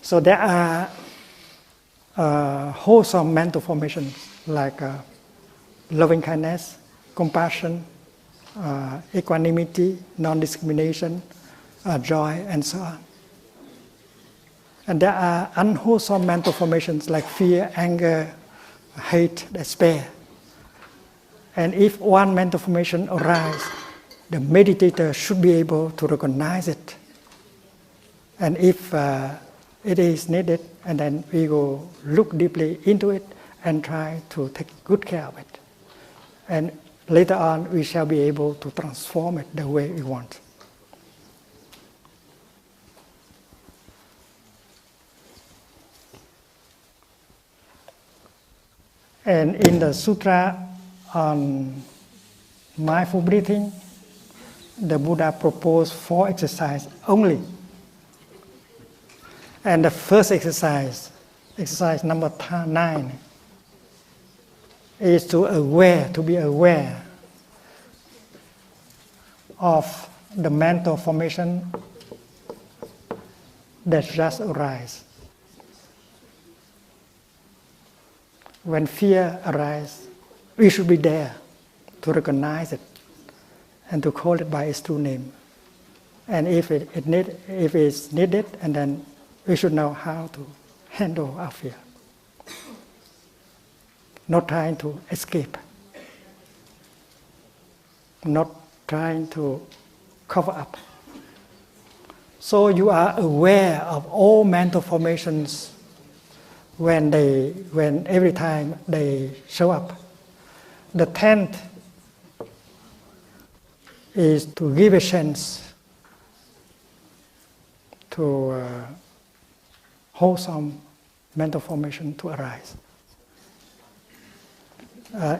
So there are wholesome mental formations like loving kindness, compassion, equanimity, non-discrimination, joy, and so on. And there are unwholesome mental formations like fear, anger, hate, despair. And if one mental formation arises, the meditator should be able to recognize it. And if it is needed, and then we will look deeply into it and try to take good care of it. And later on, we shall be able to transform it the way we want. And in the sutra on mindful breathing, the Buddha proposed 4 exercises only. And the first exercise number 9, is to be aware of the mental formation that just arises. When fear arises, we should be there to recognize it and to call it by its true name. And if it's needed, and then we should know how to handle our fear. Not trying to escape. Not trying to cover up. So you are aware of all mental formations when every time they show up. The 10th is to give a chance to wholesome mental formation to arise.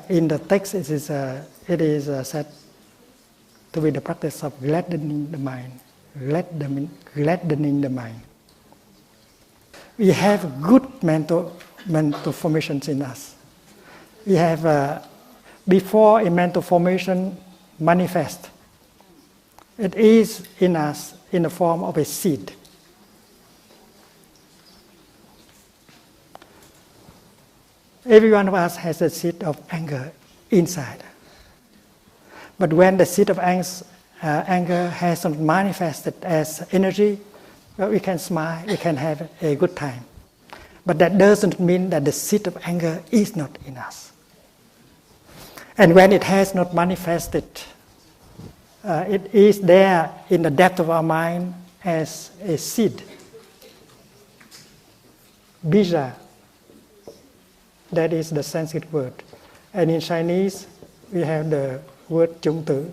In the text, it is said to be the practice of gladdening the mind. Gladdening the mind. We have good mental formations in us. We have, before a mental formation manifests, it is in us in the form of a seed. Every one of us has a seed of anger inside. But when the seed of anger hasn't manifested as energy, well, we can smile, we can have a good time. But that doesn't mean that the seed of anger is not in us. And when it has not manifested, it is there in the depth of our mind as a seed. Bija. That is the Sanskrit word. And in Chinese, we have the word chung tử.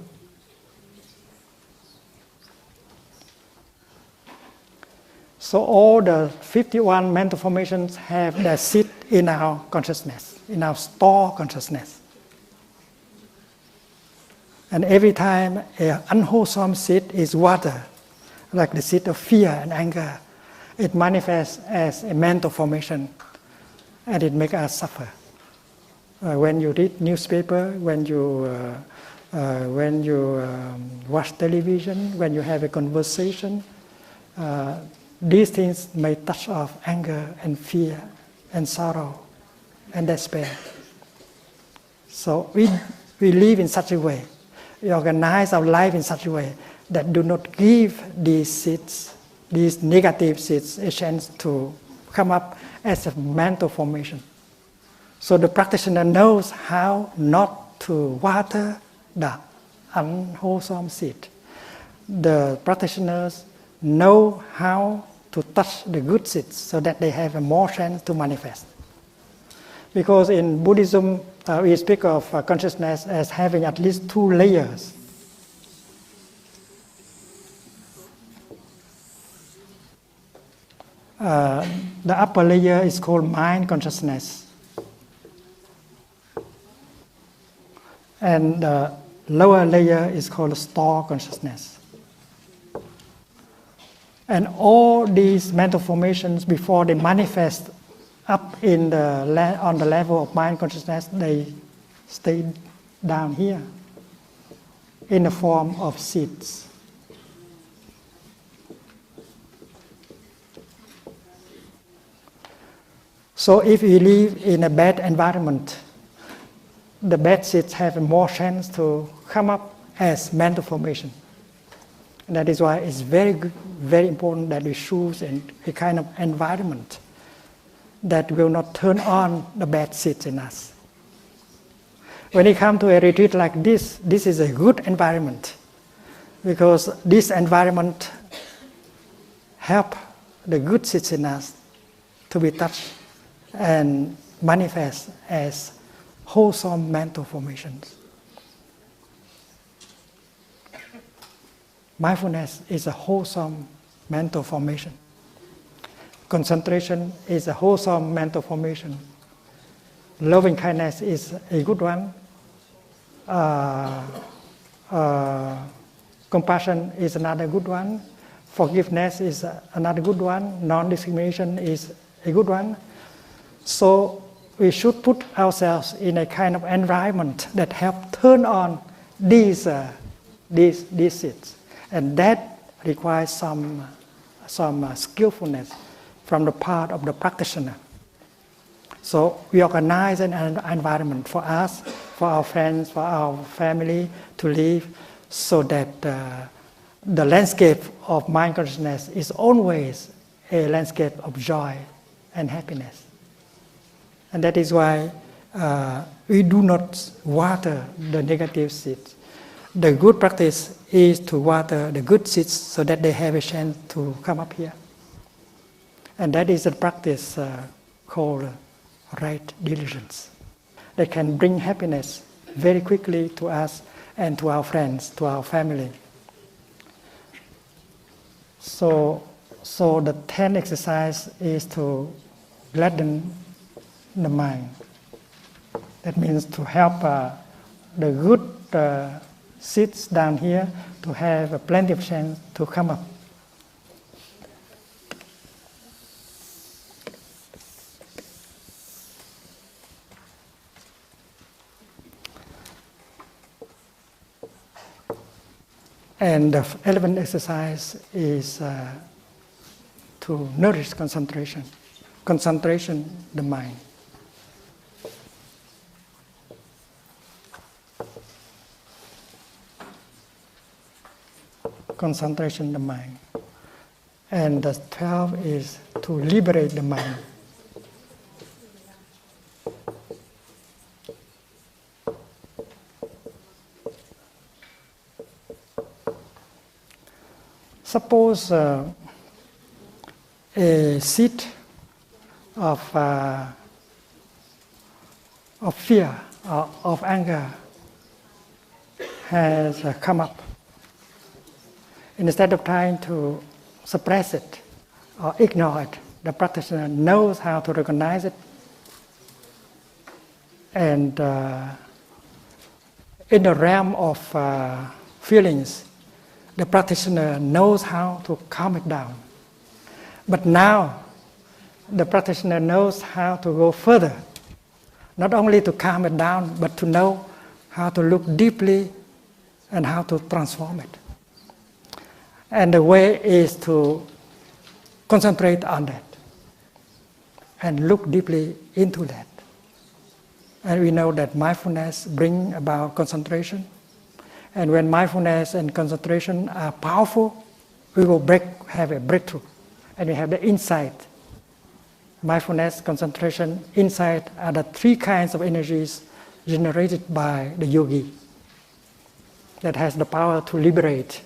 So all the 51 mental formations have their seed in our consciousness, in our store consciousness. And every time an unwholesome seed is watered, like the seed of fear and anger, it manifests as a mental formation. And it makes us suffer. When you read newspaper, when you watch television, when you have a conversation, these things may touch off anger and fear and sorrow and despair. So we live in such a way, we organize our life in such a way that do not give these seeds, these negative seeds, a chance to come up as a mental formation. So the practitioner knows how not to water the unwholesome seed. The practitioners know how to touch the good seeds so that they have a more chance to manifest. Because in Buddhism, we speak of consciousness as having at least 2 layers. The upper layer is called mind consciousness. And the lower layer is called store consciousness. And all these mental formations, before they manifest up on the level of mind consciousness, they stay down here in the form of seeds. So if you live in a bad environment, the bad seeds have more chance to come up as mental formation. And that is why it's very important that we choose a kind of environment that will not turn on the bad seeds in us. When you come to a retreat like this is a good environment, because this environment helps the good seeds in us to be touched and manifest as wholesome mental formations. Mindfulness is a wholesome mental formation. Concentration is a wholesome mental formation. Loving kindness is a good one. Compassion is another good one. Forgiveness is another good one. Non-discrimination is a good one. So we should put ourselves in a kind of environment that help turn on these seeds. And that requires some skillfulness from the part of the practitioner. So we organize an environment for us, for our friends, for our family to live, so that the landscape of mind consciousness is always a landscape of joy and happiness. And that is why we do not water the negative seeds. The good practice is to water the good seeds so that they have a chance to come up here. And that is a practice called right diligence. That can bring happiness very quickly to us and to our friends, to our family. So the 10th exercise is to gladden the mind. That means to help the good seeds down here to have plenty of chance to come up. And the 11th exercise is to nourish concentration. Concentration, the mind. Concentration, the mind. And the 12th is to liberate the mind. Suppose a seed of fear, of anger has come up. Instead of trying to suppress it or ignore it, the practitioner knows how to recognize it. And in the realm of feelings, the practitioner knows how to calm it down. But now, the practitioner knows how to go further. Not only to calm it down, but to know how to look deeply and how to transform it. And the way is to concentrate on that and look deeply into that. And we know that mindfulness brings about concentration. And when mindfulness and concentration are powerful, we will have a breakthrough. And we have the insight. Mindfulness, concentration, insight are the three kinds of energies generated by the yogi that has the power to liberate